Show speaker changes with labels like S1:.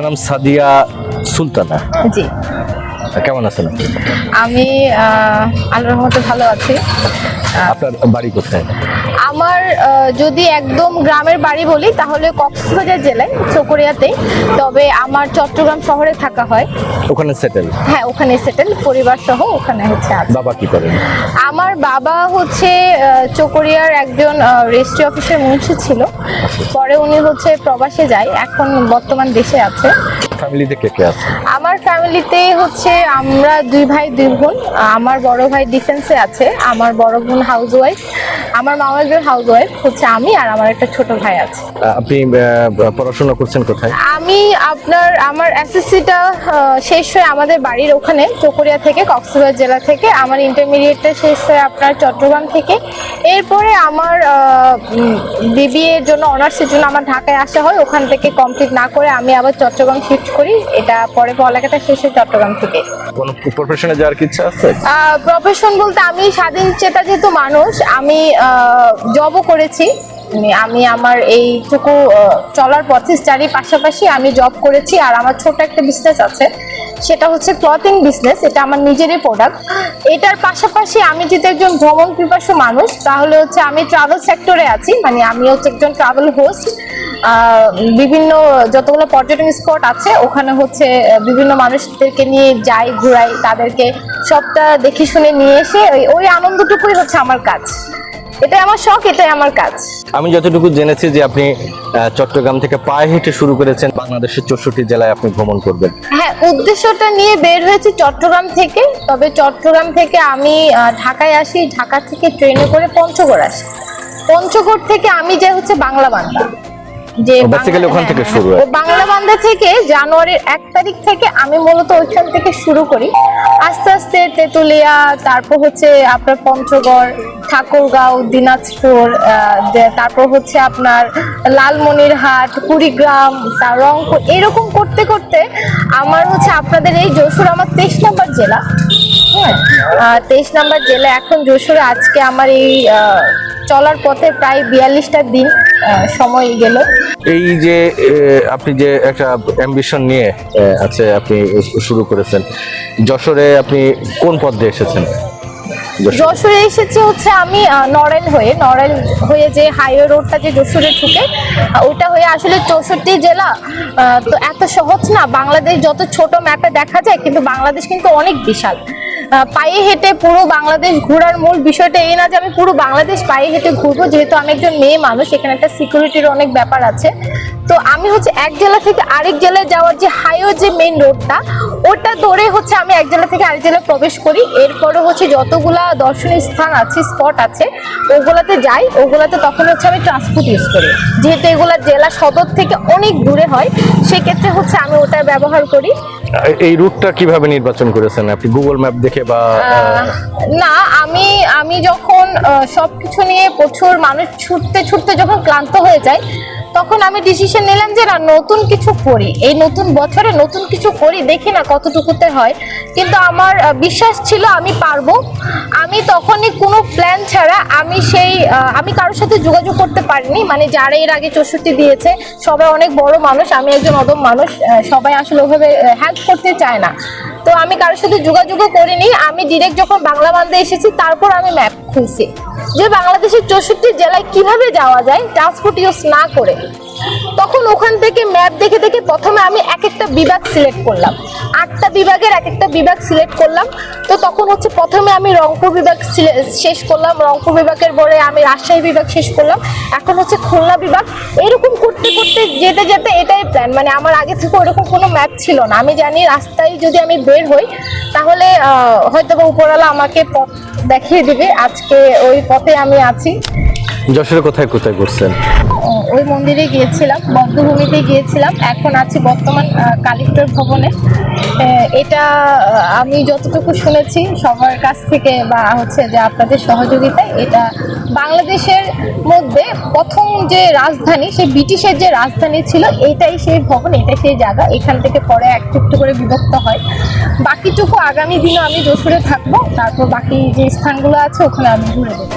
S1: নাম সাদিয়া সুলতানা।
S2: জি,
S1: কেমন আছেন আপনি?
S2: আমি আল্লাহর রহমতে ভালো আছি।
S1: আপনার বাড়ি কোথায়?
S2: আমার যদি একদম গ্রামের বাড়ি বলি তাহলে কক্সবাজার জেলায় চকরিয়াতে, তবে আমার চট্টগ্রাম শহরে থাকা হয়।
S1: ওখানে সেটেল?
S2: হ্যাঁ, ওখানে সেটেল, পরিবার সহ ওখানে হচ্ছে আছে।
S1: বাবা কি করেন?
S2: আমার বাবা হচ্ছে চকরিয়ার একজন রেজিস্ট্রি অফিসের মুন্সি ছিল, পরে উনি হচ্ছে প্রবাসে যায়, এখন বর্তমান দেশে আছে।
S1: ফ্যামিলিতে কে কে আছে?
S2: আমার ফ্যামিলিতে হচ্ছে আমরা 2 ভাই 2 বোন। আমার বড় ভাই ডিফেন্সে আছে, আমার বড় বোন হাউসওয়াইফ, আমার মামা একজন হাউসওয়াইফ হচ্ছে, আমি আর আমার একটা ছোট ভাই আছে।
S1: আপনি পড়াশোনা করছেন কোথায়?
S2: আমি আমার এসএসসিটা শেষ হয়ে আমাদের বাড়ির ওখানে চকরিয়া থেকে, কক্সবাজার জেলা থেকে। আমার ইন্টারমিডিয়েটটা শেষ হয়ে আপনার চট্টগ্রাম থেকে। এরপরে আমার বিবিএ এর জন্য, অনার্সের জন্য আমার ঢাকায় আসা হয়। ওখান থেকে কমপ্লিট না করে আমি আবার চট্টগ্রাম শিফট করি। এটা পরে পড়ালেখাটা শেষ হয় চট্টগ্রাম থেকে।
S1: কোন প্রফেশনে যাওয়ার ইচ্ছা আছে?
S2: প্রফেশন বলতে আমি স্বাধীন চেতা যেহেতু মানুষ, আমি জবও করেছি। আমি আমার এইটুকু চলার পথে স্টাডির পাশাপাশি আমি জব করেছি, আর আমার ছোট একটা বিজনেস আছে, সেটা হচ্ছে ক্লথিং বিজনেস। এটা আমার নিজেরই প্রোডাক্ট। এটার পাশাপাশি আমি যেহেতু একজন ভ্রমণ পিপাসু মানুষ, তাহলে হচ্ছে আমি ট্রাভেল সেক্টরে আছি, মানে আমি হচ্ছে একজন ট্রাভেল হোস্ট। বিভিন্ন যতগুলো পর্যটন স্পট আছে ওখানে হচ্ছে বিভিন্ন মানুষদেরকে নিয়ে যাই, ঘুরাই, তাদেরকে সবটা দেখে শুনে নিয়ে এসে ওই আনন্দটুকুই হচ্ছে আমার কাজ। এটাই আমার শখ, এটাই আমার কাজ।
S1: আমি যতটুকু জেনেছি যে আপনি চট্টগ্রাম থেকে পায়ে হেঁটে শুরু করেছেন, বাংলাদেশের 64 জেলায় আপনি ভ্রমণ করবেন।
S2: হ্যাঁ, উদ্দেশ্যটা নিয়ে বের হয়েছি চট্টগ্রাম থেকে, তবে চট্টগ্রাম থেকে আমি ঢাকায় আসি, ঢাকা থেকে ট্রেনে করে পঞ্চগড় আসি। পঞ্চগড় থেকে আমি যাই হচ্ছে বাংলা বান্দা, যে
S1: বেসিক্যালি ওখান থেকে শুরু হয়।
S2: বাংলা বান্দা থেকে জানুয়ারির 1 তারিখ থেকে আমি মূলত ওইখান থেকে শুরু করি। আস্তে আস্তে তেতুলিয়া, তারপর হচ্ছে আপনার পঞ্চগড়, ঠাকুরগাঁও, দিনাজপুর, তারপর হচ্ছে আপনার লালমনিরহাট, কুড়িগ্রাম, রংপুর, এরকম করতে করতে আমার হচ্ছে আপনাদের এই যশোর আমার 23 নম্বর জেলা। হ্যাঁ, 23 নম্বর জেলা। এখন যশোরে আজকে আমার এই চলার পথে প্রায় 42টা দিন সময় গেল।
S1: এই যে আপনি যে একটা অ্যাম্বিশন নিয়ে আছে, আপনি শুরু করেছেন, যশোরে আপনি কোন পথ দিয়ে এসেছেন?
S2: যশোরে এসেছে হচ্ছে আমি নড়াইল হয়ে যে হাইওয়ে রোডটা যে যশোরে ঢুকে, ওটা হয়ে আসলে 64 জেলা তো এত সহজ না। বাংলাদেশ যত ছোট ম্যাপে দেখা যায়, কিন্তু বাংলাদেশ কিন্তু অনেক বিশাল। পায়ে হেঁটে পুরো বাংলাদেশ ঘোরার মূল বিষয়টা এই না যে আমি পুরো বাংলাদেশ পায়ে হেঁটে ঘুরবো, যেহেতু আমি একজন মেয়ে মানুষ, এখানে একটা সিকিউরিটির অনেক ব্যাপার আছে। তো আমি হচ্ছে এক জেলা থেকে আরেক জেলায় যাওয়ার যে হাইওয়ে যে মেইন রোডটা, ওটা ধরে হচ্ছে আমি এক জেলা থেকে আরেক জেলায় প্রবেশ করি। এরপরে হচ্ছে যতগুলা দর্শনীয় স্থান আছে, স্পট আছে, ওগুলাতে যাই। ওগুলাতে তখন হচ্ছে আমি ট্রান্সপোর্ট ইউজ করি, যেহেতু এগুলা জেলা সদর থেকে অনেক দূরে হয়, সেক্ষেত্রে হচ্ছে আমি ওটা ব্যবহার করি।
S1: এই রুটটা কিভাবে নির্বাচন করেছেন আপনি? গুগল ম্যাপ দেখে বা
S2: না, আমি যখন সবকিছু নিয়ে প্রচুর মানুষ ছুটতে ছুটতে যখন ক্লান্ত হয়ে যায়, তখন আমি ডিসিশন নিলাম যে না, নতুন কিছু করি, এই নতুন বছরে নতুন কিছু করি, দেখি না কতটুকুতে হয়। কিন্তু আমার বিশ্বাস ছিল আমি পারবো। আমি তখনই কোনো প্ল্যান ছাড়া আমি কারোর সাথে যোগাযোগ করতে পারিনি, মানে যারা এর আগে 64 দিয়েছে সবাই অনেক বড় মানুষ, আমি একজন অদম মানুষ, সবাই আসলে ওইভাবে হেল্প করতে চায় না। তো আমি কারোর সাথে যোগাযোগও করিনি। আমি ডিরেক্ট যখন বাংলা বান্ধে এসেছি, তারপর আমি ম্যাপ খুলছি যে বাংলাদেশের 64 জেলায় কিভাবে যাওয়া যায় ট্রান্সপোর্ট ইউজ না করে। তখন ওখান থেকে ম্যাপ দেখে দেখে প্রথমে আমি এক একটা বিভাগ সিলেক্ট করলাম, 8টা বিভাগের এক একটা বিভাগ সিলেক্ট করলাম। তো তখন হচ্ছে প্রথমে আমি রংপুর বিভাগ শেষ করলাম, রংপুর বিভাগের পরে আমি রাজশাহী বিভাগ শেষ করলাম, এখন হচ্ছে খুলনা বিভাগ। এরকম করতে করতে যেতে যেতে এটাই প্ল্যান, মানে আমার আগে থেকে ওরকম কোনো ম্যাপ ছিল না। আমি জানি রাস্তায় যদি আমি বের হই, তাহলে হয়তো বা উপরওয়ালা আমাকে পথ দেখিয়ে দিবে। আজকে ওই পথে আমি আছি।
S1: যশোরে কোথায় কোথায় ঘুরছেন?
S2: ওই মন্দিরে গিয়েছিলাম, বদ্ধভূমিতে গিয়েছিলাম, এখন আছি বর্তমান কালেক্টর ভবনে। এটা আমি যতটুকু শুনেছি সবার কাছ থেকে বা হচ্ছে যে আপনাদের সহযোগিতায়, এটা বাংলাদেশের মধ্যে প্রথম যে রাজধানী, সেই ব্রিটিশের যে রাজধানী ছিল, এটাই সেই ভবন, এটাই সেই জায়গা। এখান থেকে পরে একটু একটু করে বিভক্ত হয়। বাকিটুকু আগামী দিনে আমি যশোরে থাকবো, তারপর বাকি যে স্থানগুলো আছে ওখানে আমি ঘুরে দেবো।